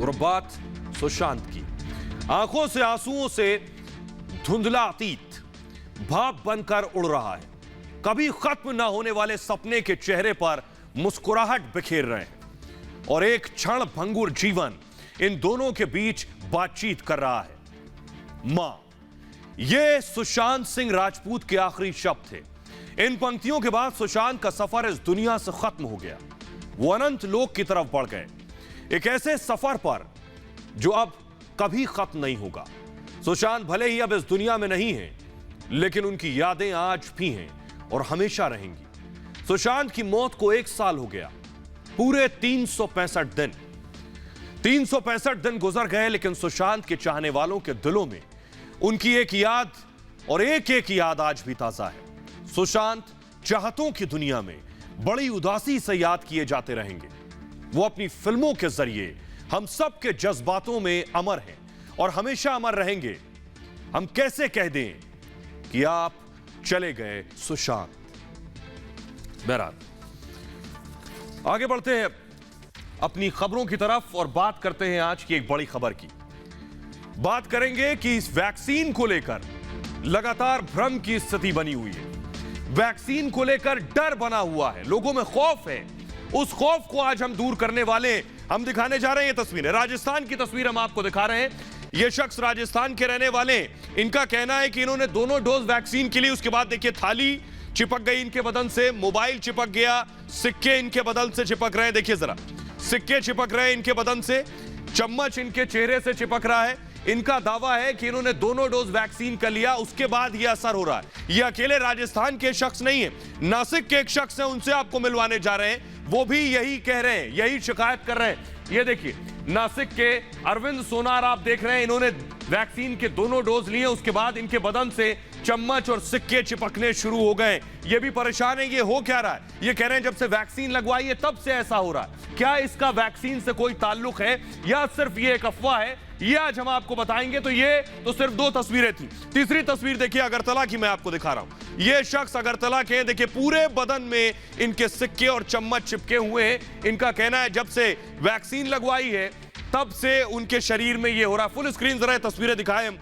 और बात सुशांत की। आंखों से आंसुओं से धुंधला अतीत भाप बनकर उड़ रहा है। कभी खत्म ना होने वाले सपने के चेहरे पर मुस्कुराहट बिखेर रहे हैं और एक क्षण भंगुर जीवन इन दोनों के बीच बातचीत कर रहा है। मां, ये सुशांत सिंह राजपूत के आखिरी शब्द थे। इन पंक्तियों के बाद सुशांत का सफर इस दुनिया से खत्म हो गया। वो अनंत लोक की तरफ बढ़ गए, एक ऐसे सफर पर जो अब कभी खत्म नहीं होगा। सुशांत भले ही अब इस दुनिया में नहीं है, लेकिन उनकी यादें आज भी हैं और हमेशा रहेंगी। सुशांत की मौत को 1 साल हो गया। पूरे 365 दिन गुजर गए, लेकिन सुशांत के चाहने वालों के दिलों में उनकी एक याद और एक याद आज भी ताजा है। सुशांत चाहतों की दुनिया में बड़ी उदासी से याद किए जाते रहेंगे। वो अपनी फिल्मों के जरिए हम सब के जज्बातों में अमर हैं और हमेशा अमर रहेंगे। हम कैसे कह दें कि आप चले गए सुशांत। बहरहाल आगे बढ़ते हैं अपनी खबरों की तरफ और बात करते हैं आज की एक बड़ी खबर की। बात करेंगे कि इस वैक्सीन को लेकर लगातार भ्रम की स्थिति बनी हुई है। वैक्सीन को लेकर डर बना हुआ है, लोगों में खौफ है। उस खौफ को आज हम दूर करने वाले हम दिखाने जा रहे हैं। ये तस्वीरें राजस्थान की तस्वीर हम आपको दिखा रहे हैं। ये शख्स राजस्थान के रहने वाले, इनका कहना है कि इन्होंने दोनों डोज वैक्सीन के लिए, उसके बाद देखिए थाली चिपक गई इनके बदन से, मोबाइल चिपक गया, सिक्के इनके बदन से चिपक रहे हैं। देखिए जरा, सिक्के चिपक रहे हैं इनके बदन से, चम्मच इनके चेहरे से चिपक रहा है। इनका दावा है कि इन्होंने दोनों डोज वैक्सीन का लिया, उसके बाद यह असर हो रहा है। ये अकेले राजस्थान के शख्स नहीं है, नासिक के एक शख्स है, उनसे आपको मिलवाने जा रहे हैं। वो भी यही कह रहे हैं, यही शिकायत कर रहे हैं। ये देखिए, नासिक के अरविंद सोनार आप देख रहे हैं, इन्होंने वैक्सीन के दोनों डोज लिए, उसके बाद इनके बदन से चम्मच और सिक्के चिपकने शुरू हो गए। ये भी परेशान है, ये हो क्या रहा है। ये कह रहे हैं जब से वैक्सीन लगवाई है तब से ऐसा हो रहा है। क्या इसका वैक्सीन से कोई ताल्लुक है या सिर्फ ये एक अफवाह है, ये आज हम आपको बताएंगे। तो ये तो सिर्फ 2 तस्वीरें थी। तीसरी तस्वीर देखिए अगरतला की, मैं आपको दिखा रहा हूं। ये शख्स अगरतला के, देखिए पूरे बदन में इनके सिक्के और चम्मच चिपके हुए हैं। इनका कहना है जब से वैक्सीन लगवाई है तब से उनके शरीर में ये हो रहा है। फुल स्क्रीन जरा तस्वीरें दिखाएं हम।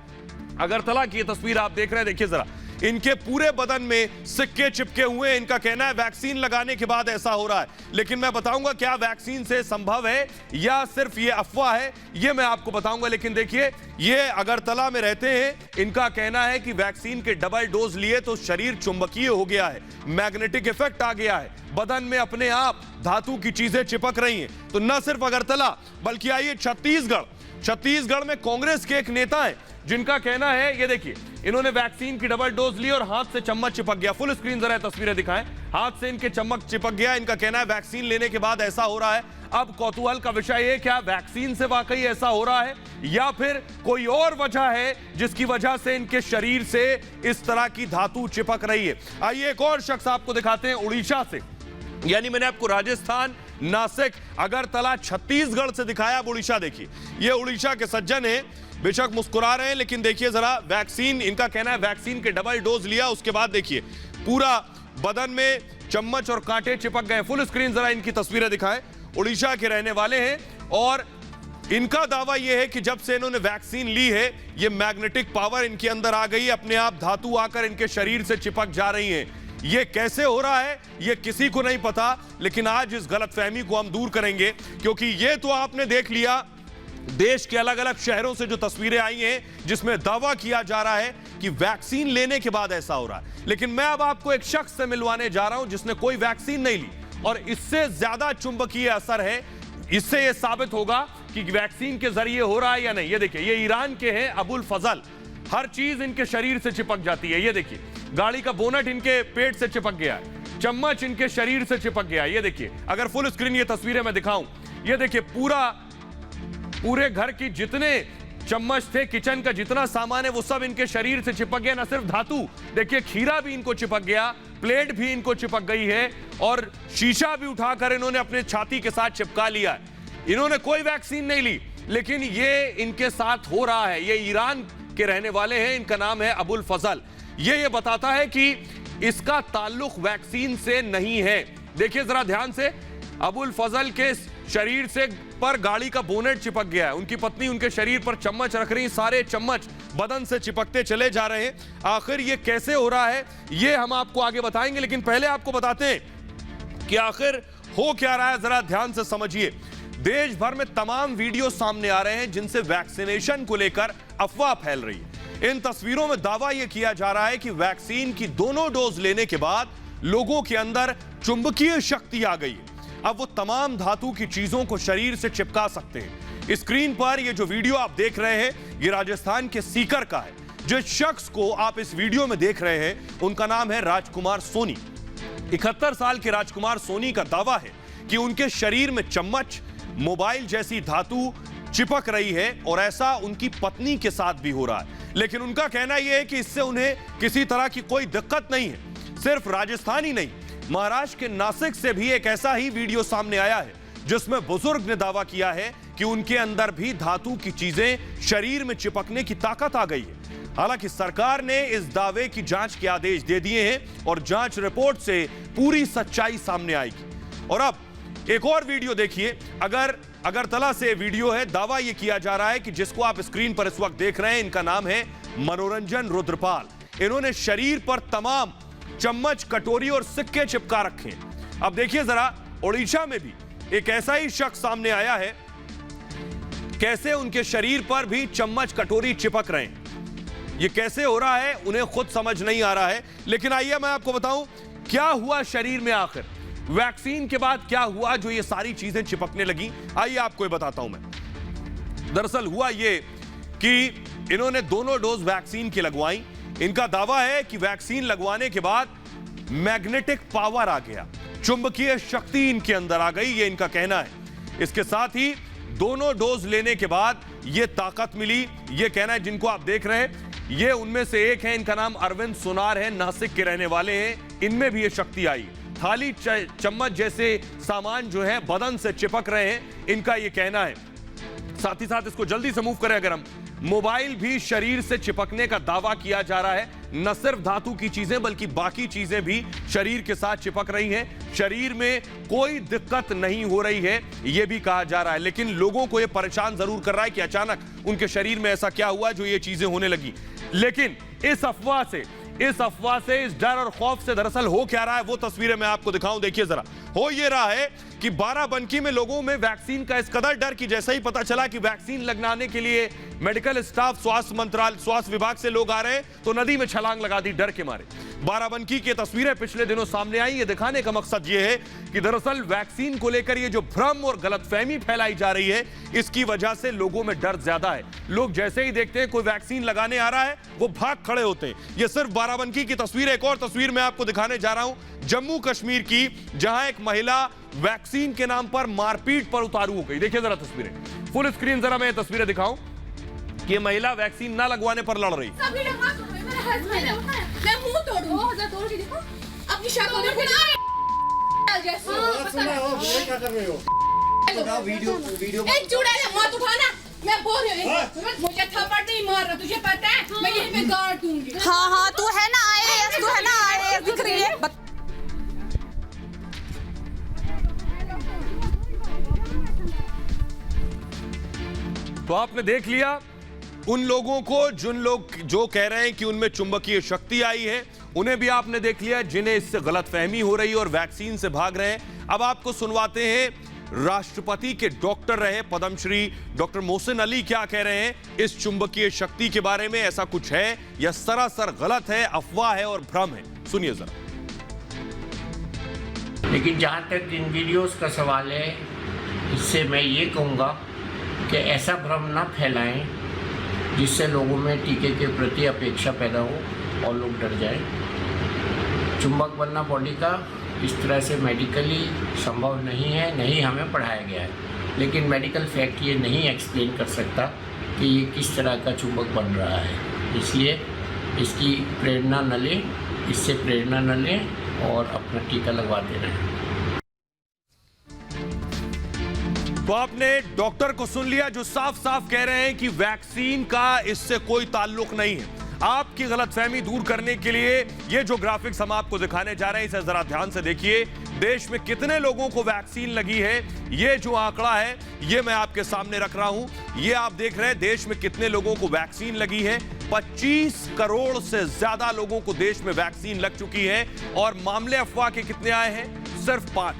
अगरतला की ये तस्वीर आप देख रहे हैं, देखिए जरा, इनके पूरे बदन में सिक्के चिपके हुए हैं। इनका कहना है वैक्सीन लगाने के बाद ऐसा हो रहा है। लेकिन मैं बताऊंगा क्या वैक्सीन से संभव है या सिर्फ ये अफवाह है, ये मैं आपको बताऊंगा। लेकिन देखिए, ये अगरतला में रहते हैं। इनका कहना है कि वैक्सीन के डबल डोज लिए तो शरीर चुंबकीय हो गया है, मैग्नेटिक इफेक्ट आ गया है, बदन में अपने आप धातु की चीजें चिपक रही हैं। तो न सिर्फ अगरतला बल्कि आइए छत्तीसगढ़ में कांग्रेस के एक नेता है जिनका कहना है, ये देखिए, इन्होंने वैक्सीन की डबल डोज ली और हाथ से चम्मच चिपक गया। फुल स्क्रीन जरा तस्वीरें दिखाएं, हाथ से इनके चम्मच चिपक गया। इनका कहना है वैक्सीन लेने के बाद ऐसा हो रहा है। अब कौतूहल का विषय है, क्या वैक्सीन से वाकई ऐसा हो रहा है या फिर कोई और वजह है जिसकी वजह से इनके शरीर से इस तरह की धातु चिपक रही है। आइए एक और शख्स आपको दिखाते हैं उड़ीसा से। यानी मैंने आपको राजस्थान, नासिक, अगरतला, छत्तीसगढ़ से दिखाया। अब उड़ीसा देखिए, ये उड़ीसा के सज्जन है, बेशक मुस्कुरा रहे हैं, लेकिन देखिए जरा वैक्सीन, इनका कहना है वैक्सीन के डबल डोज लिया, उसके बाद देखिए पूरा बदन में चम्मच और कांटे चिपक गए। फुल स्क्रीन जरा इनकी तस्वीरें दिखाएं। उड़ीसा के रहने वाले हैं और इनका दावा यह है कि जब से इन्होंने वैक्सीन ली है, ये मैग्नेटिक पावर इनके अंदर आ गई, अपने आप धातु आकर इनके शरीर से चिपक जा रही है। ये कैसे हो रहा है ये किसी को नहीं पता, लेकिन आज इस गलतफहमी को हम दूर करेंगे, क्योंकि ये तो आपने देख लिया देश के अलग अलग शहरों से जो तस्वीरें आई हैं जिसमें दावा किया जा रहा है कि वैक्सीन लेने के बाद ऐसा हो रहा है। लेकिन मैं अब आपको एक शख्स से मिलवाने जा रहा हूं जिसने कोई वैक्सीन नहीं ली और इससे ज्यादा चुंबकीय असर है। इससे यह साबित होगा कि वैक्सीन के जरिए हो रहा है या नहीं। ये देखिए, ये ईरान के हैं अबुल फजल। हर चीज इनके शरीर से चिपक जाती है। ये देखिए, गाड़ी का बोनट इनके पेट से चिपक गया है, चम्मच इनके शरीर से चिपक गया है। ये देखिए, अगर फुल स्क्रीन ये तस्वीरें मैं दिखाऊं, ये देखिए पूरे घर की जितने चम्मच थे, किचन का जितना सामान है, वो सब इनके शरीर से चिपक गया। ना सिर्फ धातु, देखिए खीरा भी इनको चिपक गया, प्लेट भी इनको चिपक गई है और शीशा भी उठाकर इन्होंने अपने छाती के साथ चिपका लिया है। इन्होंने कोई वैक्सीन नहीं ली, लेकिन ये इनके साथ हो रहा है। ये ईरान के रहने वाले हैं, इनका नाम है अबुल फजल। ये बताता है कि इसका ताल्लुक वैक्सीन से नहीं है। देखिए जरा ध्यान से, अबुल फजल के शरीर से पर गाड़ी का बोनेट चिपक गया है। उनकी पत्नी उनके शरीर पर चम्मच रख रही, सारे चम्मच बदन से चिपकते चले जा रहे हैं। आखिर ये कैसे हो रहा है ये हम आपको आगे बताएंगे, लेकिन पहले आपको बताते हैं कि आखिर हो क्या रहा है। जरा ध्यान से समझिए। देश भर में तमाम वीडियो सामने आ रहे हैं जिनसे वैक्सीनेशन को लेकर अफवाह फैल रही है। इन तस्वीरों में दावा यह किया जा रहा है कि वैक्सीन की दोनों डोज लेने के बाद लोगों के अंदर चुंबकीय शक्ति आ गई है। अब वो तमाम धातु की चीजों को शरीर से चिपका सकते हैं। स्क्रीन पर ये जो वीडियो आप देख रहे हैं ये राजस्थान के सीकर का है। जिस शख्स को आप इस वीडियो में देख रहे हैं उनका नाम है राजकुमार सोनी। 71 साल के राजकुमार सोनी का दावा है कि उनके शरीर में चम्मच, मोबाइल जैसी धातु चिपक रही है और ऐसा उनकी पत्नी के साथ भी हो रहा है। लेकिन उनका कहना यह है कि इससे उन्हें किसी तरह की कोई दिक्कत नहीं है। सिर्फ राजस्थान ही नहीं, महाराष्ट्र के नासिक से भी एक ऐसा ही वीडियो सामने आया है जिसमें बुजुर्ग ने दावा किया है कि उनके अंदर भी धातु की चीजें शरीर में चिपकने की ताकत आ गई है। हालांकि सरकार ने इस दावे की जांच के आदेश दे दिए हैं और जांच रिपोर्ट से पूरी सच्चाई सामने आएगी। और अब एक और वीडियो देखिए। अगरतला से वीडियो है। दावा यह किया जा रहा है कि जिसको आप स्क्रीन पर इस वक्त देख रहे हैं इनका नाम है मनोरंजन रुद्रपाल। इन्होंने शरीर पर तमाम चम्मच, कटोरी और सिक्के चिपका रखे हैं। अब देखिए जरा, ओडिशा में भी एक ऐसा ही शख्स सामने आया है। कैसे उनके शरीर पर भी चम्मच, कटोरी चिपक रहे हैं। ये कैसे हो रहा है उन्हें खुद समझ नहीं आ रहा है। लेकिन आइए मैं आपको बताऊं क्या हुआ शरीर में आखिर वैक्सीन के बाद, क्या हुआ जो ये सारी चीजें चिपकने लगी। आइए आपको ये बताता हूं मैं। दरअसल हुआ ये कि इन्होंने दोनों डोज वैक्सीन की लगवाई। इनका दावा है कि वैक्सीन लगवाने के बाद मैग्नेटिक पावर आ गया, चुंबकीय शक्ति इनके अंदर आ गई, ये इनका कहना है। इसके साथ ही दोनों डोज लेने के बाद ये ताकत मिली, ये कहना है। जिनको आप देख रहे हैं ये उनमें से एक है, इनका नाम अरविंद सोनार है, नासिक के रहने वाले हैं। इनमें भी ये शक्ति आई। थाली, चम्मच जैसे सामान जो है बदन से चिपक रहे हैं, इनका ये कहना है। साथ ही साथ इसको जल्दी से मूव करें अगर हम, मोबाइल भी शरीर से चिपकने का दावा किया जा रहा है। न सिर्फ धातु की चीजें बल्कि बाकी चीजें भी शरीर के साथ चिपक रही हैं। शरीर में कोई दिक्कत नहीं हो रही है यह भी कहा जा रहा है। लेकिन लोगों को यह परेशान जरूर कर रहा है कि अचानक उनके शरीर में ऐसा क्या हुआ जो ये चीजें होने लगी। लेकिन इस अफवाह से, इस डर और खौफ से दरअसल हो क्या रहा है वो तस्वीरें मैं आपको दिखाऊं। देखिए जरा, हो ये रहा है कि बाराबंकी में लोगों में वैक्सीन का इस कदर डर कि जैसे ही पता चला कि वैक्सीन लगवाने के लिए मेडिकल स्टाफ, स्वास्थ्य विभाग से लोग आ रहे हैं तो नदी में छलांग लगा दी डर के मारे। बाराबंकी की तस्वीरें पिछले दिनों सामने आई। ये दिखाने का मकसद ये है कि दरअसल वैक्सीन को लेकर ये जो भ्रम और गलतफहमी फैलाई जा रही है इसकी वजह से लोगों में डर ज्यादा है। लोग जैसे ही देखते हैं कोई वैक्सीन लगाने आ रहा है वो भाग खड़े होते हैं। ये सिर्फ बाराबंकी की तस्वीर। एक और तस्वीर मैं आपको दिखाने जा रहा हूं जम्मू कश्मीर की, जहां एक महिला वैक्सीन के नाम पर मारपीट पर उतारू हो गई। देखिए जरा तस्वीरें, फुल स्क्रीन जरा मैं तस्वीरें दिखाऊं कि ये महिला वैक्सीन ना लगवाने पर लड़ रही। मैं मुंह तोड़ूं, तोड़ के देखो अपनी शक्ल देखो ना। क्या कर रहे हो? वीडियो एक चुड़ैल मत उठाना। मैं बोल रही हूं मुझे थप्पड़ नहीं मार रहा, तुझे पता है मैं यहीं पे गाड़ दूंगी। हाँ तू है ना आईएएस, तू है ना आईएएस दिख रही है। तो आपने देख लिया उन लोगों को जो कह रहे हैं कि उनमें चुंबकीय शक्ति आई है, उन्हें भी आपने देख लिया जिन्हें इससे गलतफहमी हो रही है और वैक्सीन से भाग रहे हैं। अब आपको सुनवाते हैं राष्ट्रपति के डॉक्टर रहे पद्मश्री डॉक्टर मोहसिन अली क्या कह रहे हैं इस चुंबकीय शक्ति के बारे में। ऐसा कुछ है या सरासर गलत है, अफवाह है और भ्रम है, सुनिए जरा। लेकिन जहाँ तक इन वीडियोस का सवाल है, इससे मैं ये कहूँगा कि ऐसा भ्रम ना फैलाएं जिससे लोगों में टीके के प्रति अपेक्षा पैदा हो और लोग डर जाएं। चुंबक बनना बॉडी का इस तरह से मेडिकली संभव नहीं है, नहीं हमें पढ़ाया गया है। लेकिन मेडिकल फैक्ट ये नहीं एक्सप्लेन कर सकता कि ये किस तरह का चुंबक बन रहा है। इसलिए इसकी प्रेरणा न लें, इससे प्रेरणा न लें और अपना टीका लगवाते रहें। तो आपने डॉक्टर को सुन लिया जो साफ साफ कह रहे हैं कि वैक्सीन का इससे कोई ताल्लुक नहीं है। आपकी गलतफहमी दूर करने के लिए ये जो ग्राफिक्स हम आपको दिखाने जा रहे हैं इसे जरा ध्यान से देखिए। देश में कितने लोगों को वैक्सीन लगी है, ये जो आंकड़ा है ये मैं आपके सामने रख रहा हूं। ये आप देख रहे हैं देश में कितने लोगों को वैक्सीन लगी है। 25 करोड़ से ज्यादा लोगों को देश में वैक्सीन लग चुकी है और मामले अफवाह के कितने आए हैं? सिर्फ 5।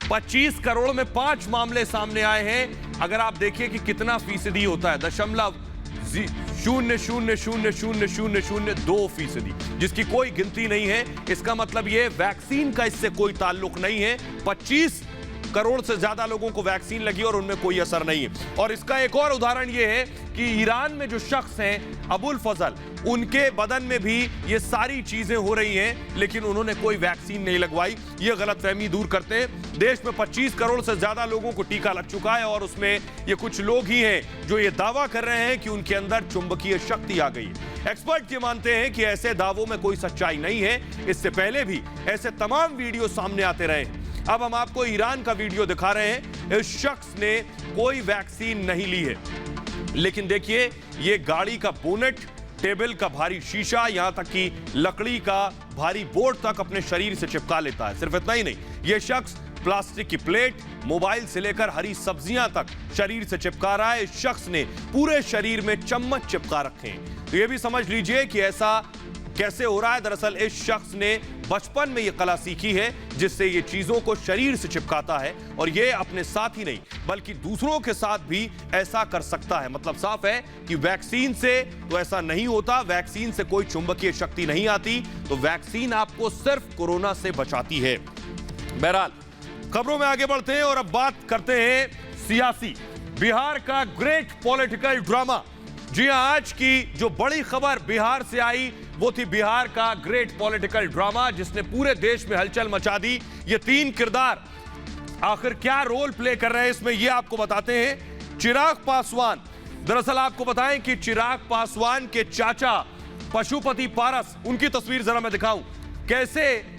25 करोड़ में 5 मामले सामने आए हैं। अगर आप देखिए कि कितना फीसदी होता है, 0.0000002%, जिसकी कोई गिनती नहीं है। इसका मतलब यह वैक्सीन का इससे कोई ताल्लुक नहीं है। 25 करोड़ से ज्यादा लोगों को वैक्सीन लगी और उनमें कोई असर नहीं है। और इसका एक और उदाहरण यह है कि ईरान में जो शख्स हैं अबुल फजल, उनके बदन में भी ये सारी चीजें हो रही हैं लेकिन उन्होंने कोई वैक्सीन नहीं लगवाई। ये गलतफहमी दूर करते हैं। देश में 25 करोड़ से ज्यादा लोगों को टीका लग चुका है और उसमें ये कुछ लोग ही हैं जो ये दावा कर रहे हैं कि उनके अंदर चुंबकीय शक्ति आ गई है। एक्सपर्ट ये मानते हैं कि ऐसे दावों में कोई सच्चाई नहीं है। इससे पहले भी ऐसे तमाम वीडियो सामने आते रहे। अब हम आपको ईरान का वीडियो दिखा रहे हैं। इस शख्स ने कोई वैक्सीन नहीं ली है, लेकिन देखिए ये गाड़ी का बोनेट, टेबल का भारी शीशा, यहां तक कि लकड़ी का भारी बोर्ड तक अपने शरीर से चिपका लेता है। सिर्फ इतना ही नहीं, यह शख्स प्लास्टिक की प्लेट, मोबाइल से लेकर हरी सब्जियां तक शरीर से चिपका रहा है। इस शख्स ने पूरे शरीर में चम्मच चिपका रखे हैं। तो यह भी समझ लीजिए कि ऐसा कैसे हो रहा है। दरअसल इस शख्स ने बचपन में यह कला सीखी है जिससे ये चीजों को शरीर से चिपकाता है और ये अपने साथ ही नहीं बल्कि दूसरों के साथ भी ऐसा कर सकता है। मतलब साफ है कि वैक्सीन से तो ऐसा नहीं होता, वैक्सीन से कोई चुंबकीय शक्ति नहीं आती, तो वैक्सीन आपको सिर्फ कोरोना से बचाती है। बहरहाल खबरों में आगे बढ़ते हैं और अब बात करते हैं सियासी। बिहार का ग्रेट पॉलिटिकल ड्रामा। जी हां, आज की जो बड़ी खबर बिहार से आई वो थी बिहार का ग्रेट पॉलिटिकल ड्रामा जिसने पूरे देश में हलचल मचा दी। ये 3 किरदार आखिर क्या रोल प्ले कर रहे हैं इसमें, ये आपको बताते हैं। चिराग पासवान, दरअसल आपको बताएं कि चिराग पासवान के चाचा पशुपति पारस, उनकी तस्वीर जरा मैं दिखाऊं, कैसे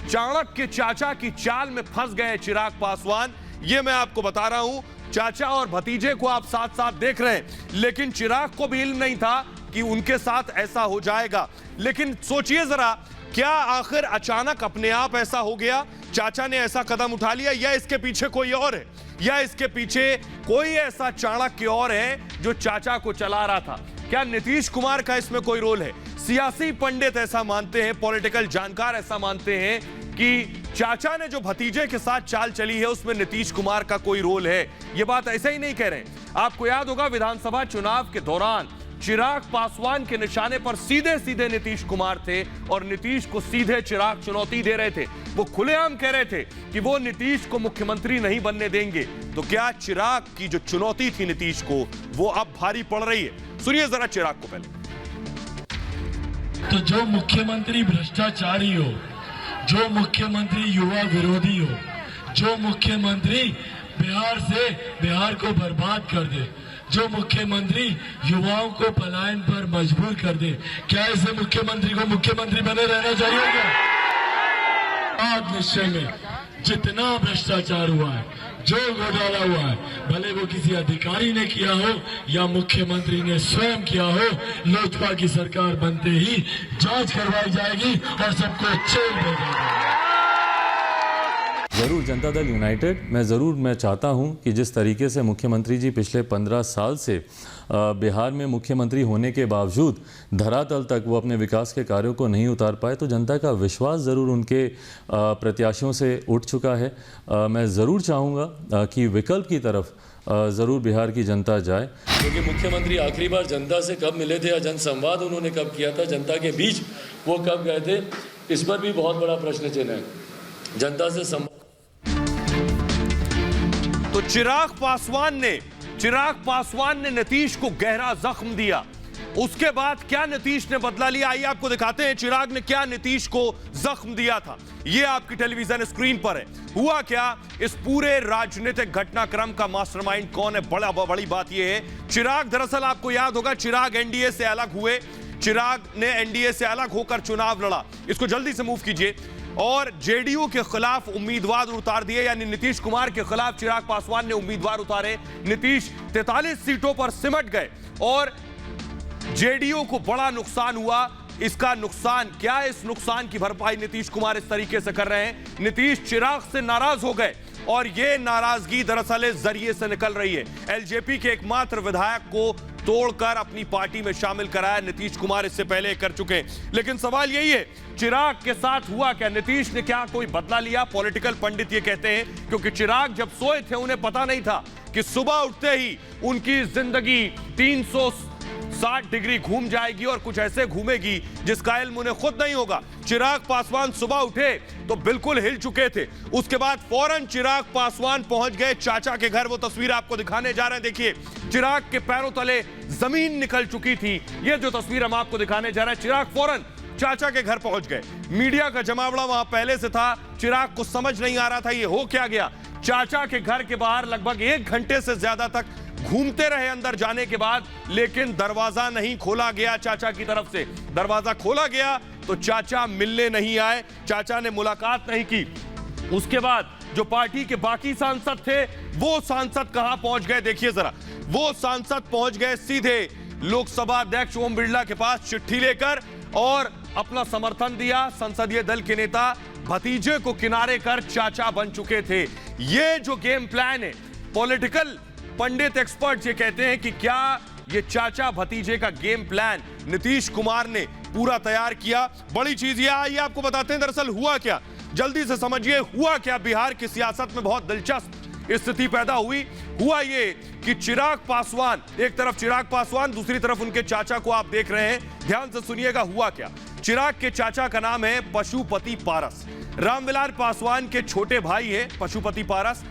चाणक्य चाचा की चाल में फंस गए चिराग पासवान, ये मैं आपको बता रहा हूं। चाचा और भतीजे को आप साथ साथ देख रहे हैं, लेकिन चिराग को भी इल्म नहीं था कि उनके साथ ऐसा हो जाएगा। लेकिन सोचिए जरा, क्या आखिर अचानक अपने आप ऐसा हो गया? चाचा ने ऐसा कदम उठा लिया या इसके पीछे कोई और है, या इसके पीछे कोई ऐसा चाणक्य और है जो चाचा को चला रहा था? क्या नीतीश कुमार का इसमें कोई रोल है? सियासी पंडित ऐसा मानते हैं, पॉलिटिकल जानकार ऐसा मानते हैं कि चाचा ने जो भतीजे के साथ चाल चली है उसमें नीतीश कुमार का कोई रोल है। ये बात ऐसे ही नहीं कह रहे। आपको याद होगा विधानसभा चुनाव के दौरान चिराग पासवान के निशाने पर सीधे सीधे नीतीश कुमार थे और नीतीश को सीधे चिराग चुनौती दे रहे थे। वो खुलेआम कह रहे थे कि वो नीतीश को मुख्यमंत्री नहीं बनने देंगे। तो क्या चिराग की जो चुनौती थी नीतीश को वो अब भारी पड़ रही है? सुनिए जरा चिराग को पहले। तो जो मुख्यमंत्री भ्रष्टाचारी हो, जो मुख्यमंत्री युवा विरोधी हो, जो मुख्यमंत्री बिहार को बर्बाद कर दे, जो मुख्यमंत्री युवाओं को पलायन पर मजबूर कर दे, क्या ऐसे मुख्यमंत्री को मुख्यमंत्री बने रहना चाहिए क्या? आज निश्चय में जितना भ्रष्टाचार हुआ है, जो घोटाला हुआ है, भले वो किसी अधिकारी ने किया हो या मुख्यमंत्री ने स्वयं किया हो, लोजपा की सरकार बनते ही जांच करवाई जाएगी और सबको जेल भेजा जाएगा। ज़रूर जनता दल यूनाइटेड, मैं चाहता हूं कि जिस तरीके से मुख्यमंत्री जी पिछले 15 साल से बिहार में मुख्यमंत्री होने के बावजूद धरातल तक वो अपने विकास के कार्यों को नहीं उतार पाए, तो जनता का विश्वास ज़रूर उनके प्रत्याशियों से उठ चुका है। मैं ज़रूर चाहूँगा कि विकल्प की तरफ ज़रूर बिहार की जनता जाए, क्योंकि मुख्यमंत्री आखिरी बार जनता से कब मिले थे या जनसंवाद उन्होंने कब किया था, जनता के बीच वो कब गए थे, इस पर भी बहुत बड़ा प्रश्न चिन्ह है। जनता से तो चिराग पासवान ने नीतीश को गहरा जख्म दिया। उसके बाद क्या नीतीश ने बदला लिया, आइए आपको दिखाते हैं चिराग ने क्या नीतीश को जख्म दिया था। यह आपकी टेलीविजन स्क्रीन पर है। हुआ क्या, इस पूरे राजनीतिक घटनाक्रम का मास्टरमाइंड कौन है, बड़ी बात यह है चिराग, दरअसल आपको याद होगा चिराग एनडीए से अलग हुए। चिराग ने एनडीए से अलग होकर चुनाव लड़ा, इसको जल्दी से मूव कीजिए, और जेडीयू के खिलाफ उम्मीदवार उतार दिए, यानी नीतीश कुमार के खिलाफ चिराग पासवान ने उम्मीदवार उतारे। नीतीश 43 सीटों पर सिमट गए और जेडीयू को बड़ा नुकसान हुआ। इसका नुकसान क्या है? इस नुकसान की भरपाई नीतीश कुमार इस तरीके से कर रहे हैं। नीतीश चिराग से नाराज हो गए और यह नाराजगी दरअसल इस जरिए से निकल रही है। एलजेपी के एकमात्र विधायक को तोड़कर अपनी पार्टी में शामिल कराया नीतीश कुमार, इससे पहले कर चुके हैं। लेकिन सवाल यही है, चिराग के साथ हुआ क्या? नीतीश ने क्या कोई बदला लिया? पॉलिटिकल पंडित ये कहते हैं क्योंकि चिराग जब सोए थे उन्हें पता नहीं था कि सुबह उठते ही उनकी जिंदगी 360 डिग्री घूम जाएगी और कुछ ऐसे घूमेगी जिसका इल्म उन्हें खुद नहीं होगा। चिराग पासवान सुबह उठे तो बिल्कुल हिल चुके थे। उसके बाद फौरन चिराग पासवान पहुंच गए चाचा के घर। वो तस्वीर आपको दिखाने जा रहे हैं। देखिए, चिराग के पैरों तले जमीन निकल चुकी थी। ये जो तस्वीर हम आपको दिखाने जा रहे हैं, चिराग फौरन चाचा के घर पहुंच गए। मीडिया का जमावड़ा वहां पहले से था। चिराग को समझ नहीं आ रहा था ये हो क्या गया। चाचा के घर के बाहर लगभग 1 घंटे से ज्यादा तक घूमते रहे अंदर जाने के बाद, लेकिन दरवाजा नहीं खोला गया चाचा की तरफ से। दरवाजा खोला गया तो चाचा मिलने नहीं आए, चाचा ने मुलाकात नहीं की। उसके बाद जो पार्टी के बाकी सांसद थे वो सांसद कहां पहुंच गए? देखिए जरा, वो सांसद पहुंच गए सीधे लोकसभा अध्यक्ष ओम बिरला के पास चिट्ठी लेकर और अपना समर्थन दिया। संसदीय दल के नेता भतीजे को किनारे कर चाचा बन चुके थे। ये जो गेम प्लान है, पॉलिटिकल पंडित एक्सपर्ट ये कहते हैं कि क्या ये चाचा भतीजे का गेम प्लान नीतीश कुमार ने पूरा तैयार किया? बड़ी चीज ये आइए आपको बताते हैं दरअसल हुआ क्या, जल्दी से समझिए हुआ क्या। बिहार की सियासत में बहुत दिलचस्प स्थिति पैदा हुई। हुआ ये कि चिराग पासवान, एक तरफ चिराग पासवान, दूसरी तरफ उनके चाचा को आप देख रहे हैं। ध्यान से सुनिएगा हुआ क्या। चिराग के चाचा का नाम है पशुपति पारस। रामविलास पासवान के छोटे भाई है पशुपति पारस।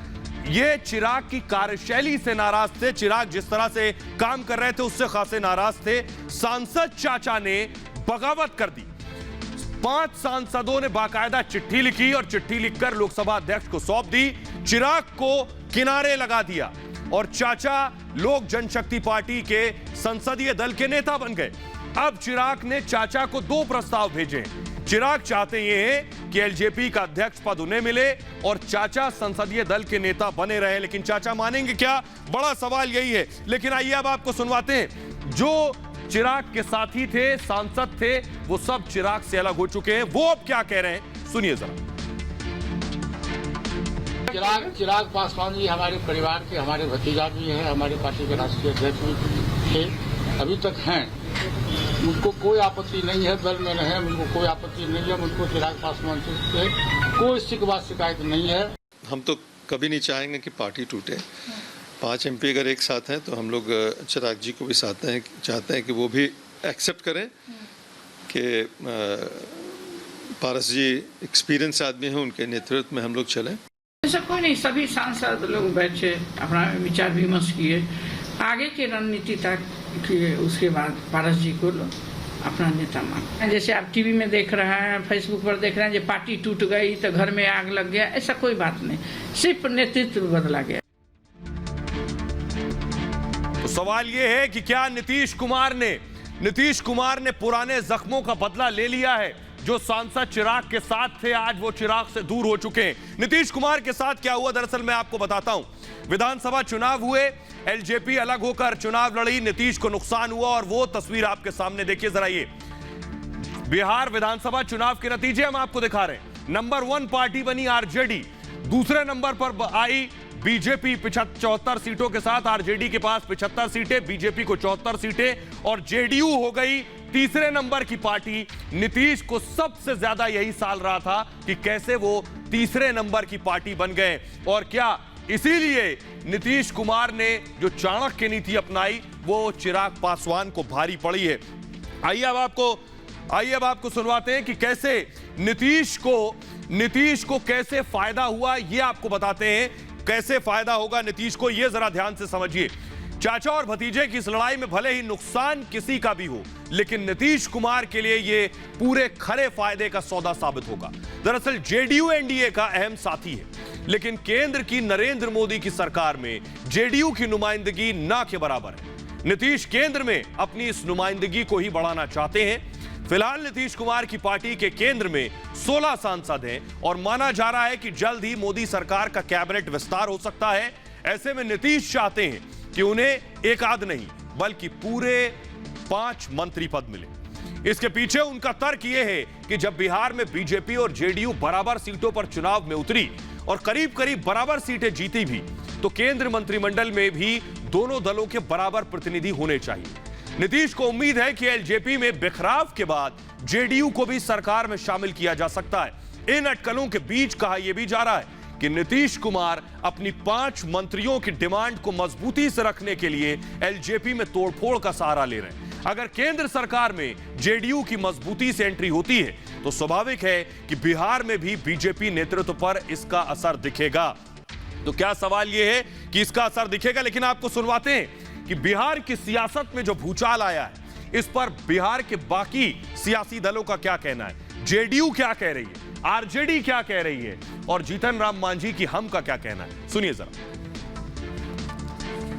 ये चिराग की कार्यशैली से नाराज थे। चिराग जिस तरह से काम कर रहे थे उससे खासे नाराज थे। सांसद चाचा ने बगावत कर दी। 5 सांसदों ने बाकायदा चिट्ठी लिखी और चिट्ठी लिखकर लोकसभा अध्यक्ष को सौंप दी। चिराग को किनारे लगा दिया और चाचा लोक जनशक्ति पार्टी के संसदीय दल के नेता बन गए। अब चिराग ने चाचा को 2 प्रस्ताव भेजे। चिराग चाहते ये हैं कि एलजेपी का अध्यक्ष पद उन्हें मिले और चाचा संसदीय दल के नेता बने रहे, लेकिन चाचा मानेंगे क्या? बड़ा सवाल यही है। लेकिन आइए अब आपको सुनवाते हैं जो चिराग के साथी थे, सांसद थे, वो सब चिराग से अलग हो चुके हैं। वो अब क्या कह रहे हैं सुनिए जरा। चिराग पासवान जी हमारे परिवार के, हमारे भतीजा भी हैं, हमारे पार्टी के राष्ट्रीय अध्यक्ष भी थे, अभी तक हैं। उनको कोई आपत्ति नहीं है, दल में रहे, उनको कोई आपत्ति नहीं है। उनको चिराग पासवान से कोई शिकवा शिकायत नहीं है। हम तो कभी नहीं चाहेंगे कि पार्टी टूटे। 5 MP अगर एक साथ हैं तो हम लोग चिराग जी को भी चाहते हैं कि वो भी एक्सेप्ट करें कि पारस जी एक्सपीरियंस आदमी हैं, उनके नेतृत्व में हम लोग चलें। ऐसा कोई नहीं, सभी सांसद लोग बैठे अपना विचार विमर्श किए, आगे की रणनीति तक किए। उसके बाद पारस जी को अपना नेता मान। जैसे आप टीवी में देख रहे हैं, फेसबुक पर देख रहे हैं, जो पार्टी टूट गई तो घर में आग लग गया, ऐसा कोई बात नहीं, सिर्फ नेतृत्व बदला गया। तो सवाल यह है कि क्या नीतीश कुमार ने पुराने जख्मों का बदला ले लिया है? जो सांसद चिराग के साथ थे आज वो चिराग से दूर हो चुके हैं। नीतीश कुमार के साथ क्या हुआ दरअसल मैं आपको बताता हूं। विधानसभा चुनाव हुए, एलजेपी अलग होकर चुनाव लड़ी, नीतीश को नुकसान हुआ और वो तस्वीर आपके सामने देखिए जरा। ये बिहार विधानसभा चुनाव के नतीजे हम आपको दिखा रहे हैं। नंबर 1 पार्टी बनी आरजेडी, दूसरे नंबर पर आई बीजेपी 74 सीटों के साथ। आरजेडी के पास 75 सीटें, बीजेपी को 74 सीटें और जेडीयू हो गई तीसरे नंबर की पार्टी। नीतीश को सबसे ज्यादा यही साल रहा था कि कैसे वो तीसरे नंबर की पार्टी बन गए। और क्या इसीलिए नीतीश कुमार ने जो चाणक्य नीति अपनाई वो चिराग पासवान को भारी पड़ी है। आइए अब आपको सुनवाते हैं कि कैसे नीतीश को कैसे फायदा हुआ, ये आपको बताते हैं। कैसे फायदा होगा नीतीश को, ये जरा ध्यान से समझिए। चाचा और भतीजे की इस लड़ाई में भले ही नुकसान किसी का भी हो, लेकिन नीतीश कुमार के लिए ये पूरे खरे फायदे का सौदा साबित होगा। दरअसल जेडीयू एनडीए का अहम साथी है, लेकिन केंद्र की नरेंद्र मोदी की सरकार में जेडीयू की नुमाइंदगी ना के बराबर है। नीतीश केंद्र में अपनी इस नुमाइंदगी को ही बढ़ाना चाहते हैं। फिलहाल नीतीश कुमार की पार्टी के केंद्र में 16 सांसद हैं और माना जा रहा है कि जल्द ही मोदी सरकार का कैबिनेट विस्तार हो सकता है। ऐसे में नीतीश चाहते हैं कि उन्हें एक आध नहीं बल्कि पूरे 5 मंत्री पद मिले। इसके पीछे उनका तर्क यह है कि जब बिहार में बीजेपी और जेडीयू बराबर सीटों पर चुनाव में उतरी और करीब करीब बराबर सीटें जीती भी, तो केंद्र मंत्रिमंडल में भी दोनों दलों के बराबर प्रतिनिधि होने चाहिए। नीतीश को उम्मीद है कि एलजेपी में बिखराव के बाद जेडीयू को भी सरकार में शामिल किया जा सकता है। इन अटकलों के बीच कहा यह भी जा रहा है कि नीतीश कुमार अपनी 5 मंत्रियों की डिमांड को मजबूती से रखने के लिए एलजेपी में तोड़फोड़ का सहारा ले रहे हैं। अगर केंद्र सरकार में जेडीयू की मजबूती से एंट्री होती है तो स्वाभाविक है कि बिहार में भी बीजेपी नेतृत्व पर इसका असर दिखेगा। तो क्या सवाल यह है कि इसका असर दिखेगा, लेकिन आपको सुनवाते हैं कि बिहार की सियासत में जो भूचाल आया है, इस पर बिहार के बाकी सियासी दलों का क्या कहना है, जेडीयू क्या कह रही है, आरजेडी क्या कह रही है और जीतन राम मांझी की हम का क्या कहना है। सुनिए जरा।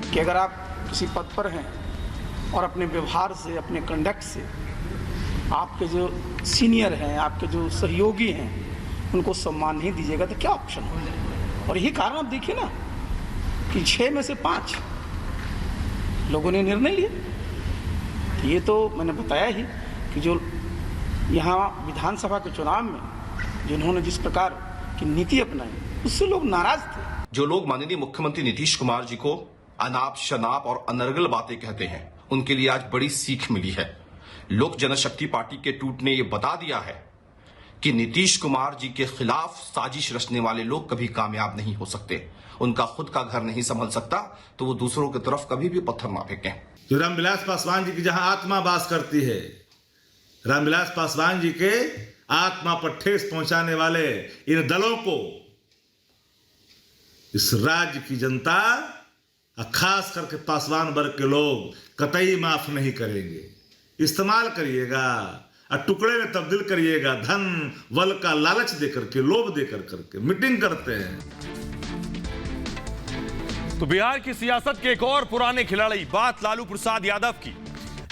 कि अगर आप किसी पद पर हैं और अपने व्यवहार से, अपने कंडक्ट से आपके जो सीनियर हैं, आपके जो सहयोगी हैं, उनको सम्मान नहीं दीजिएगा तो क्या ऑप्शन हो। और यही कारण आप देखिए ना कि 6 में से 5 लोगों ने निर्णय लिया। ये तो मैंने बताया ही कि जो यहाँ विधानसभा के चुनाव में जिन्होंने जिस प्रकार की नीति अपनाई, उससे लोग नाराज थे। जो लोग माननीय मुख्यमंत्री नीतीश कुमार जी को अनाप शनाप और अनर्गल बातें कहते हैं, उनके लिए आज बड़ी सीख मिली है। लोक जनशक्ति पार्टी के टूट ने यह बता दिया है कि नीतीश कुमार जी के खिलाफ साजिश रचने वाले लोग कभी कामयाब नहीं हो सकते। उनका खुद का घर नहीं संभल सकता तो वो दूसरों की तरफ कभी भी पत्थर ना फेंकें। जो रामविलास पासवान जी की जहां आत्मा वास करती है, रामविलास पासवान जी के आत्मा पर ठेस पहुंचाने वाले इन दलों को इस राज्य की जनता, खास करके पासवान वर्ग के लोग कतई माफ नहीं करेंगे। इस्तेमाल करिएगा और टुकड़े में तब्दील करिएगा, धन बल का लालच देकर के, लोभ देकर करके मीटिंग करते हैं। तो बिहार की सियासत के एक और पुराने खिलाड़ी, बात लालू प्रसाद यादव की।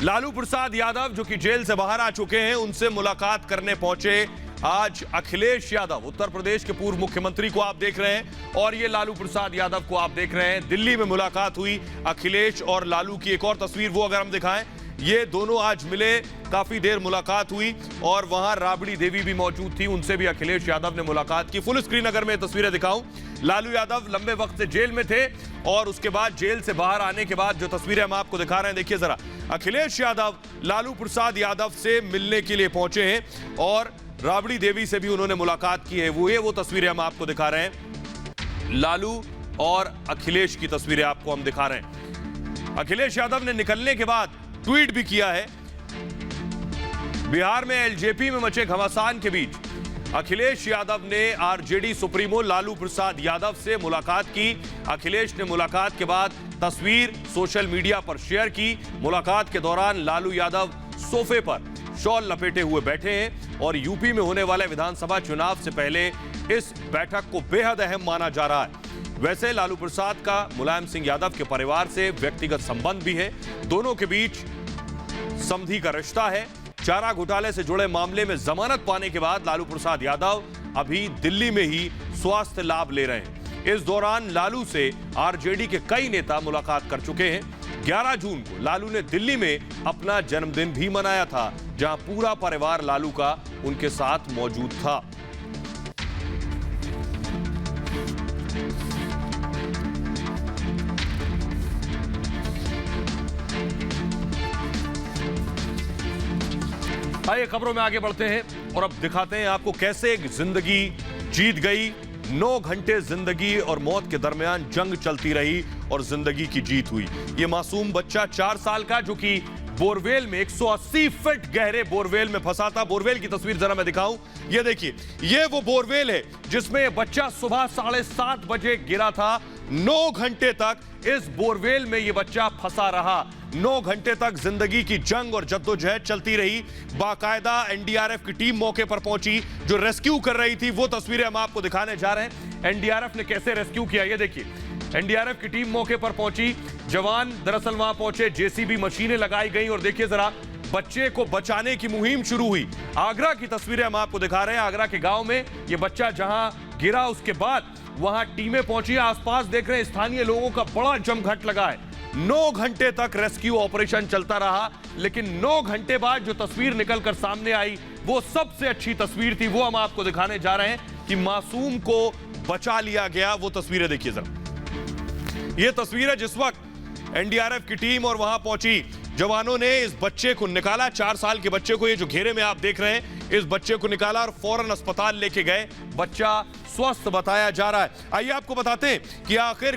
लालू प्रसाद यादव जो कि जेल से बाहर आ चुके हैं, उनसे मुलाकात करने पहुंचे आज अखिलेश यादव। उत्तर प्रदेश के पूर्व मुख्यमंत्री को आप देख रहे हैं और ये लालू प्रसाद यादव को आप देख रहे हैं। दिल्ली में मुलाकात हुई अखिलेश और लालू की। एक और तस्वीर वो अगर हम दिखाएं, ये दोनों आज मिले, काफी देर मुलाकात हुई और वहां राबड़ी देवी भी मौजूद थी, उनसे भी अखिलेश यादव ने मुलाकात की। फुल स्क्रीन अगर मैं तस्वीरें दिखाऊं, लालू यादव लंबे वक्त से जेल में थे और उसके बाद जेल से बाहर आने के बाद जो तस्वीरें हम आपको दिखा रहे हैं, देखिए जरा। अखिलेश यादव लालू प्रसाद यादव से मिलने के लिए पहुंचे हैं और राबड़ी देवी से भी उन्होंने मुलाकात की है। वो तस्वीरें हम आपको दिखा रहे हैं, लालू और अखिलेश की तस्वीरें आपको हम दिखा रहे हैं। अखिलेश यादव ने निकलने के बाद ट्वीट भी किया है। बिहार में एलजेपी में मचे घमासान के बीच अखिलेश यादव ने आरजेडी सुप्रीमो लालू प्रसाद यादव से मुलाकात की। अखिलेश ने मुलाकात के बाद तस्वीर सोशल मीडिया पर शेयर की। मुलाकात के दौरान लालू यादव सोफे पर शॉल लपेटे हुए बैठे हैं और यूपी में होने वाले विधानसभा चुनाव से पहले इस बैठक को बेहद अहम माना जा रहा है। वैसे लालू प्रसाद का मुलायम सिंह यादव के परिवार से व्यक्तिगत संबंध भी है, दोनों के बीच समधी का रिश्ता है। चारा घोटाले से जुड़े मामले में जमानत पाने के बाद लालू प्रसाद यादव अभी दिल्ली में ही स्वास्थ्य लाभ ले रहे हैं। इस दौरान लालू से आरजेडी के कई नेता मुलाकात कर चुके हैं। 11 जून को लालू ने दिल्ली में अपना जन्मदिन भी मनाया था, जहां पूरा परिवार लालू का उनके साथ मौजूद था। आइए खबरों में आगे बढ़ते हैं और अब दिखाते हैं आपको कैसे एक जिंदगी जीत गई। 9 घंटे जिंदगी और मौत के दरमियान जंग चलती रही और जिंदगी की जीत हुई। ये मासूम बच्चा 4 साल का जो कि बोरवेल में 180 फीट गहरे बोरवेल में फंसा था। बोरवेल की तस्वीर जरा मैं दिखाऊं, ये देखिए, ये वो बोरवेल है जिसमें बच्चा सुबह 7:30 बजे गिरा था। 9 घंटे तक इस बोरवेल में ये बच्चा फंसा रहा। 9 घंटे तक जिंदगी की जंग और जद्दोजहद चलती रही। बाकायदा एनडीआरएफ की टीम मौके पर पहुंची जो रेस्क्यू कर रही थी। वो तस्वीरें हम आपको दिखाने जा रहे हैं। एनडीआरएफ ने कैसे रेस्क्यू किया, ये देखिए। एनडीआरएफ की टीम मौके पर पहुंची, जवान दरअसल वहां पहुंचे, जेसीबी मशीनें लगाई गई और देखिए जरा, बच्चे को बचाने की मुहिम शुरू हुई। आगरा की तस्वीरें हम आपको दिखा रहे हैं। आगरा के गांव में ये बच्चा जहां गिरा, उसके बाद वहां टीमें पहुंची। आसपास देख रहे हैं स्थानीय लोगों का बड़ा जमघट लगा है। 9 घंटे तक रेस्क्यू ऑपरेशन चलता रहा, लेकिन 9 घंटे बाद जो तस्वीर निकलकर सामने आई वो सबसे अच्छी तस्वीर थी। वो हम आपको दिखाने जा रहे हैं कि मासूम को बचा लिया गया। वो तस्वीरें देखिए जरा। ये तस्वीर है जिस वक्त एनडीआरएफ की टीम और वहां पहुंची जवानों ने इस बच्चे को निकाला, 4 साल के बच्चे को, ये जो घेरे में आप देख रहे हैं, इस बच्चे को निकाला और फौरन अस्पताल लेके गए। बच्चा स्वस्थ बताया जा रहा है। आइए आपको बताते हैं कि आखिर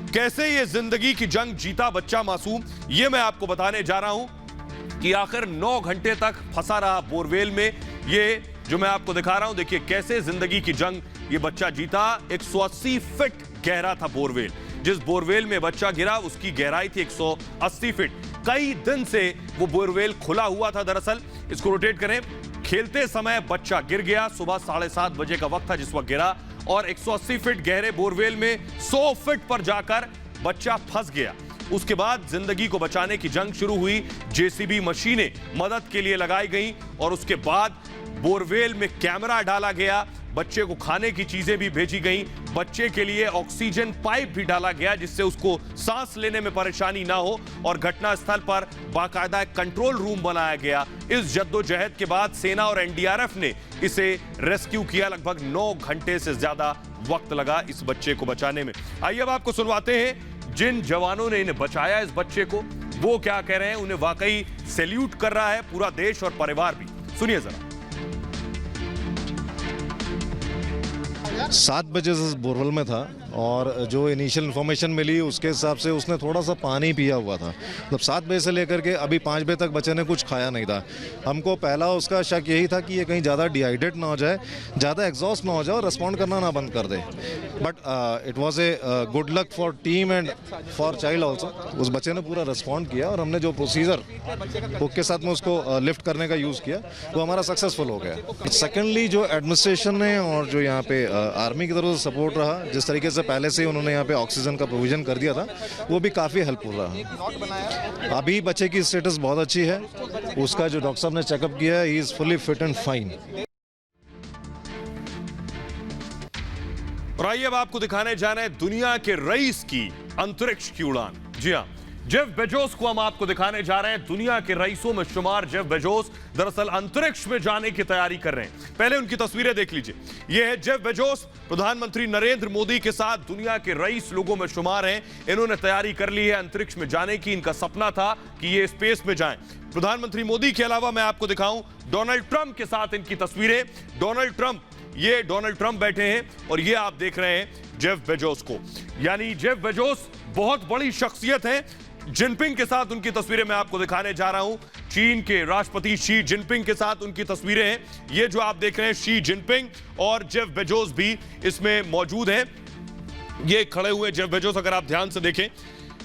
कैसे ये जिंदगी की जंग जीता बच्चा मासूम। ये मैं आपको बताने जा रहा हूं कि आखिर 9 घंटे तक फंसा रहा बोरवेल में। ये जो मैं आपको दिखा रहा हूं, देखिए कैसे जिंदगी की जंग ये बच्चा जीता। 180 फीट गहरा था बोरवेल। जिस बोरवेल में बच्चा गिरा उसकी गहराई थी 180 फीट। कई दिन से वो बोरवेल खुला हुआ था। दरअसल इसको रोटेट करें, खेलते समय बच्चा गिर गया। सुबह 7:30 बजे का वक्त था जिस वक्त गिरा और 180 फीट गहरे बोरवेल में 100 फीट पर जाकर बच्चा फंस गया। उसके बाद जिंदगी को बचाने की जंग शुरू हुई। जेसीबी मशीनें मदद के लिए लगाई गई और उसके बाद बोरवेल में कैमरा डाला गया। बच्चे को खाने की चीजें भी भेजी गई। बच्चे के लिए ऑक्सीजन पाइप भी डाला गया जिससे उसको सांस लेने में परेशानी ना हो और घटनास्थल पर बाकायदा कंट्रोल रूम बनाया गया। इस जद्दोजहद के बाद सेना और एनडीआरएफ ने इसे रेस्क्यू किया। लगभग 9 घंटे से ज्यादा वक्त लगा इस बच्चे को बचाने में। आइए अब आपको सुनवाते हैं जिन जवानों ने इन्हें बचाया, इस बच्चे को, वो क्या कह रहे हैं। उन्हें वाकई सैल्यूट कर रहा है पूरा देश और परिवार भी। सुनिए जरा। 7 बजे से बोरवेल में था और जो इनिशियल इन्फॉर्मेशन मिली उसके हिसाब से उसने थोड़ा सा पानी पिया हुआ था। मतलब 7 बजे से लेकर के अभी 5 बजे तक बच्चे ने कुछ खाया नहीं था। हमको पहला उसका शक यही था कि ये कहीं ज़्यादा डिहाइड्रेट ना हो जाए, ज़्यादा एग्जॉस्ट ना हो जाए और रेस्पॉन्ड करना ना बंद कर दे। But it was a good luck for team and for child also. उस बच्चे ने पूरा रेस्पॉन्ड किया और हमने जो प्रोसीजर हुक के साथ में उसको लिफ्ट करने का यूज़ किया वो हमारा सक्सेसफुल हो गया। सेकेंडली जो एडमिनिस्ट्रेशन ने और जो यहाँ पे आर्मी की तरफ से सपोर्ट रहा, जिस तरीके से पहले से उन्होंने यहाँ पे ऑक्सीजन का प्रोविजन कर दिया था, वो भी काफ़ी हेल्पफुल रहा। अभी बच्चे की स्टेटस बहुत अच्छी है। उसका जो डॉक्टर साहब ने चेकअप किया है, he is fully fit and fine. और आइए अब आपको दिखाने जा रहे हैं दुनिया के रईस की अंतरिक्ष की उड़ान। जी हाँ, जेफ बेजोस को हम आपको दिखाने जा रहे हैं। दुनिया के रईसों में शुमार जेफ बेजोस दरअसल अंतरिक्ष में जाने की तैयारी कर रहे हैं। पहले उनकी तस्वीरें देख लीजिए। यह है जेफ बेजोस, प्रधानमंत्री नरेंद्र मोदी के साथ दुनिया के रईस लोगों में शुमार हैं। इन्होंने तैयारी कर ली है अंतरिक्ष में जाने की। इनका सपना था कि ये स्पेस में जाएं। प्रधानमंत्री मोदी के अलावा मैं आपको दिखाऊं डोनाल्ड ट्रंप के साथ इनकी तस्वीरें। डोनाल्ड ट्रंप बैठे हैं और ये आप देख रहे हैं जेफ बेजोस को। यानी जेफ बेजोस बहुत बड़ी शख्सियत है। जिनपिंग के साथ उनकी तस्वीरें मैं आपको दिखाने जा रहा हूं। चीन के राष्ट्रपति शी जिनपिंग के साथ उनकी तस्वीरें हैं। ये जो आप देख रहे हैं शी जिनपिंग और जेफ बेजोस भी इसमें मौजूद हैं। ये खड़े हुए जेफ बेजोस, अगर आप ध्यान से देखें,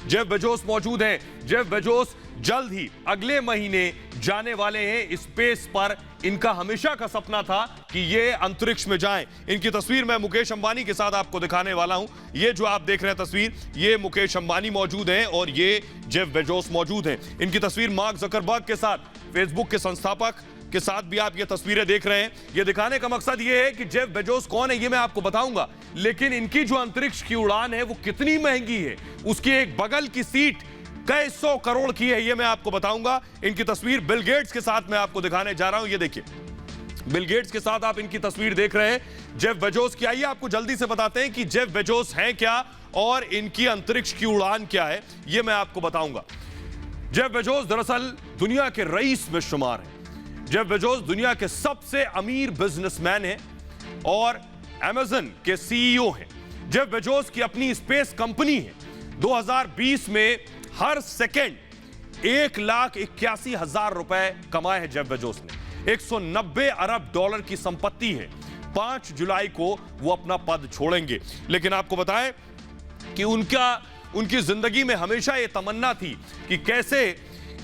जेफ बेजोस मौजूद हैं। जेफ बेजोस जल्द ही अगले महीने जाने वाले हैं स्पेस पर। इनका हमेशा का सपना था कि ये अंतरिक्ष में जाएं। इनकी तस्वीर मैं मुकेश अंबानी के साथ आपको दिखाने वाला हूं। ये जो आप देख रहे हैं तस्वीर, ये मुकेश अंबानी मौजूद हैं और ये जेफ बेजोस मौजूद हैं। इनकी तस्वीर मार्क जकरबर्ग के साथ, फेसबुक के संस्थापक के साथ भी आप ये तस्वीरें देख रहे हैं। ये दिखाने का मकसद ये है कि जेफ बेजोस कौन है ये मैं आपको बताऊंगा, लेकिन इनकी जो अंतरिक्ष की उड़ान है वो कितनी महंगी है। उसकी एक बगल की सीट कई 100 करोड़ की है, ये मैं आपको बताऊंगा। इनकी तस्वीर बिल गेट्स के साथ मैं आपको दिखाने जा रहा हूं। ये देखिए, बिल गेट्स के साथ आप इनकी तस्वीर देख रहे हैं जेफ बेजोस की। आइए आपको जल्दी से बताते हैं कि जेफ बेजोस हैं क्या और इनकी अंतरिक्ष की उड़ान क्या है, ये मैं आपको बताऊंगा। जेफ बेजोस दरअसल दुनिया के रईस में शुमार हैं। जेफ बेजोस दुनिया के सबसे अमीर बिजनेसमैन हैं और अमेज़न के सीईओ हैं। जेफ बेजोस की अपनी स्पेस कंपनी है। 2020 में हर सेकेंड 1,81,000 रुपए कमाए हैं जेफ बेजोस ने। 190 अरब डॉलर की संपत्ति है। 5 जुलाई को वो अपना पद छोड़ेंगे। लेकिन आपको बताएं कि उनकी जिंदगी में हमेशा ये तमन्ना थी कि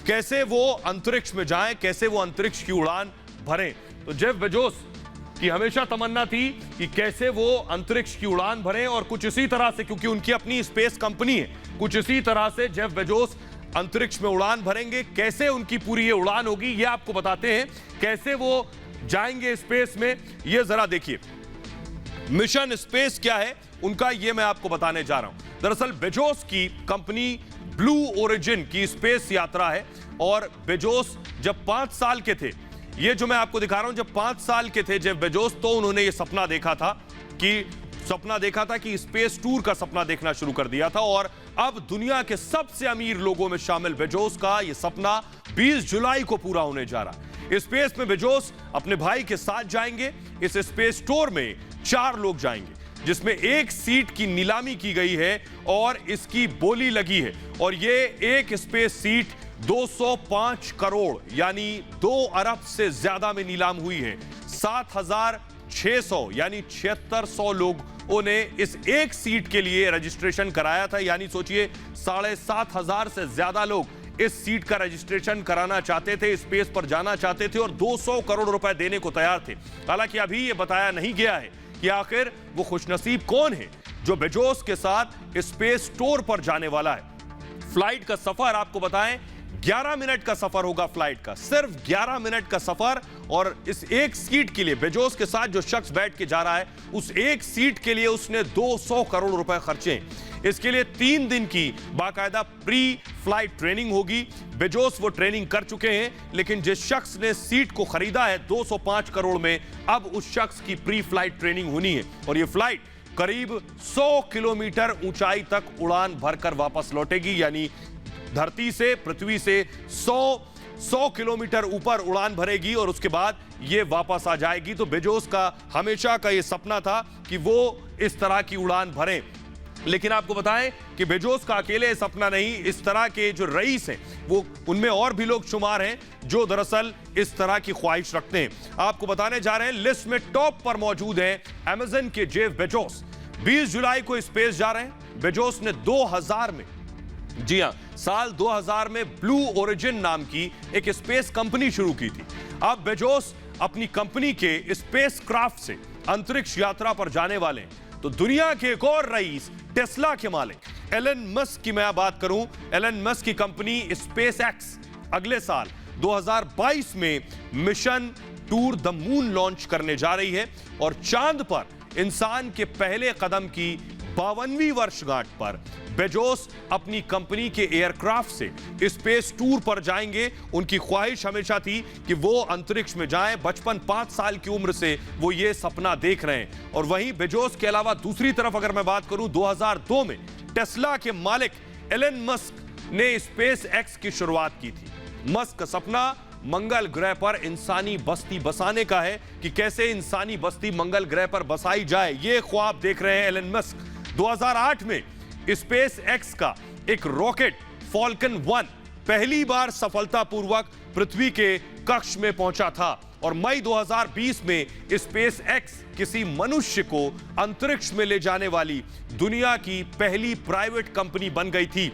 कैसे वो अंतरिक्ष में जाएं, कैसे वो अंतरिक्ष की उड़ान भरें। तो जेफ बेजोस की हमेशा तमन्ना थी कि कैसे वो अंतरिक्ष की उड़ान भरें और कुछ इसी तरह से, क्योंकि उनकी अपनी स्पेस कंपनी है, कुछ इसी तरह से जेफ बेजोस अंतरिक्ष में उड़ान भरेंगे। कैसे उनकी पूरी ये उड़ान होगी ये आपको बताते हैं। कैसे वो जाएंगे स्पेस में ये जरा देखिए। मिशन स्पेस क्या है उनका, ये मैं आपको बताने जा रहा हूं। दरअसल बेजोस की कंपनी ब्लू ओरिजिन की स्पेस यात्रा है। और बेजोस जब 5 साल के थे, ये जो मैं आपको दिखा रहा हूं, जब 5 साल के थे जेफ बेजोस, तो उन्होंने ये सपना देखा था कि स्पेस टूर का सपना देखना शुरू कर दिया था। और अब दुनिया के सबसे अमीर लोगों में शामिल बेजोस का यह सपना 20 जुलाई को पूरा होने जा रहा है। स्पेस में बेजोस अपने भाई के साथ जाएंगे। इस स्पेस टूर में 4 लोग जाएंगे, जिसमें एक सीट की नीलामी की गई है और इसकी बोली लगी है। और ये एक स्पेस सीट 205 करोड़ यानी 2 अरब से ज्यादा में नीलाम हुई है। 7,600 यानी 7600 लोगों ने इस एक सीट के लिए रजिस्ट्रेशन कराया था। यानी सोचिए 7,500 से ज्यादा लोग इस सीट का रजिस्ट्रेशन कराना चाहते थे, स्पेस पर जाना चाहते थे और 200 करोड़ रुपए देने को तैयार थे। हालांकि अभी यह बताया नहीं गया है कि आखिर वो खुशनसीब कौन है जो बेजोस के साथ स्पेस टूर पर जाने वाला है। फ्लाइट का सफर आपको बताएं, 11 मिनट का सफर होगा फ्लाइट का, सिर्फ 11 मिनट का सफर। और इस एक सीट के लिए बेजोस के साथ जो शख्स बैठ के जा रहा है, उस एक सीट के लिए उसने 200 करोड़ रुपए खर्चे। इसके लिए 3 दिन की बाकायदा प्री फ्लाइट ट्रेनिंग होगी। बेजोस वो ट्रेनिंग कर चुके हैं, लेकिन जिस शख्स ने सीट को खरीदा है 205 करोड़ में, अब उस शख्स की प्री फ्लाइट ट्रेनिंग होनी है। और ये फ्लाइट करीब 100 किलोमीटर ऊंचाई तक उड़ान भरकर वापस लौटेगी। यानी धरती से, पृथ्वी से 100 किलोमीटर ऊपर उड़ान भरेगी और उसके बाद ये वापस आ जाएगी। तो बेजोस का हमेशा का ये सपना था कि वो इस तरह की उड़ान भरें। लेकिन आपको बताएं कि बेजोस का अकेले सपना नहीं, इस तरह के जो रईस हैं वो उनमें और भी लोग शुमार हैं जो दरअसल इस तरह की ख्वाहिश रखते हैं। आपको बताने जा रहे हैं, लिस्ट में टॉप पर मौजूद हैं अमेज़न के जेफ बेजोस। 20 जुलाई को स्पेस जा रहे हैं। बेजोस ने 2000 में, जी हां, साल 2000 में ब्लू ओरिजिन नाम की एक स्पेस कंपनी शुरू की थी। अब बेजोस अपनी कंपनी के स्पेस क्राफ्ट से अंतरिक्ष यात्रा पर जाने वाले हैं। तो दुनिया के एक और रईस, टेस्ला के मालिक एलन मस्क की मैं बात करूं, एलन मस्क की कंपनी स्पेस एक्स अगले साल 2022 में mission tour the moon launch करने जा रही है। और चांद पर इंसान के पहले कदम की 52वीं वर्षगांठ पर बेजोस अपनी कंपनी के एयरक्राफ्ट से स्पेस टूर पर जाएंगे। उनकी ख्वाहिश हमेशा थी कि वो अंतरिक्ष में जाएं। बचपन 5 साल की उम्र से वो ये सपना देख रहे हैं। और वहीं बेजोस के अलावा दूसरी तरफ अगर मैं बात करूं, 2002 में टेस्ला के मालिक एलन मस्क ने स्पेस एक्स की शुरुआत की थी। मस्क का सपना मंगल ग्रह पर इंसानी बस्ती बसाने का है कि कैसे इंसानी बस्ती मंगल ग्रह पर बसाई जाए, ये ख्वाब देख रहे हैं एलन मस्क। 2008 में स्पेस एक्स का एक रॉकेट फॉल्कन 1 पहली बार सफलतापूर्वक पृथ्वी के कक्ष में पहुंचा था। और मई 2020 में स्पेस एक्स किसी मनुष्य को अंतरिक्ष में ले जाने वाली दुनिया की पहली प्राइवेट कंपनी बन गई थी।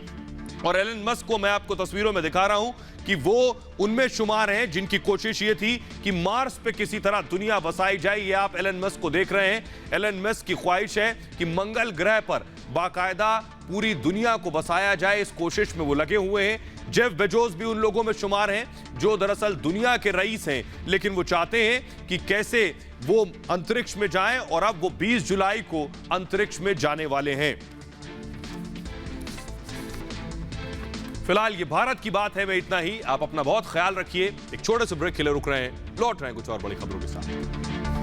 और एलन मस्क को मैं आपको तस्वीरों में दिखा रहा हूं कि वो उनमें शुमार हैं जिनकी कोशिश ये थी कि मार्स पे किसी तरह दुनिया बसाई जाए। ये आप एलन मस्क को देख रहे हैं। एलन मस्क की ख्वाहिश है कि मंगल ग्रह पर बाकायदा पूरी दुनिया को बसाया जाए, इस कोशिश में वो लगे हुए हैं। जेफ बेजोस भी उन लोगों में शुमार हैं जो दरअसल दुनिया के रईस हैं, लेकिन वो चाहते हैं कि कैसे वो अंतरिक्ष में जाएं। और अब वो 20 जुलाई को अंतरिक्ष में जाने वाले हैं। फिलहाल ये भारत की बात है, मैं इतना ही। आप अपना बहुत ख्याल रखिए। एक छोटे से ब्रेक के लिए रुक रहे हैं, लौट रहे हैं कुछ और बड़ी खबरों के साथ।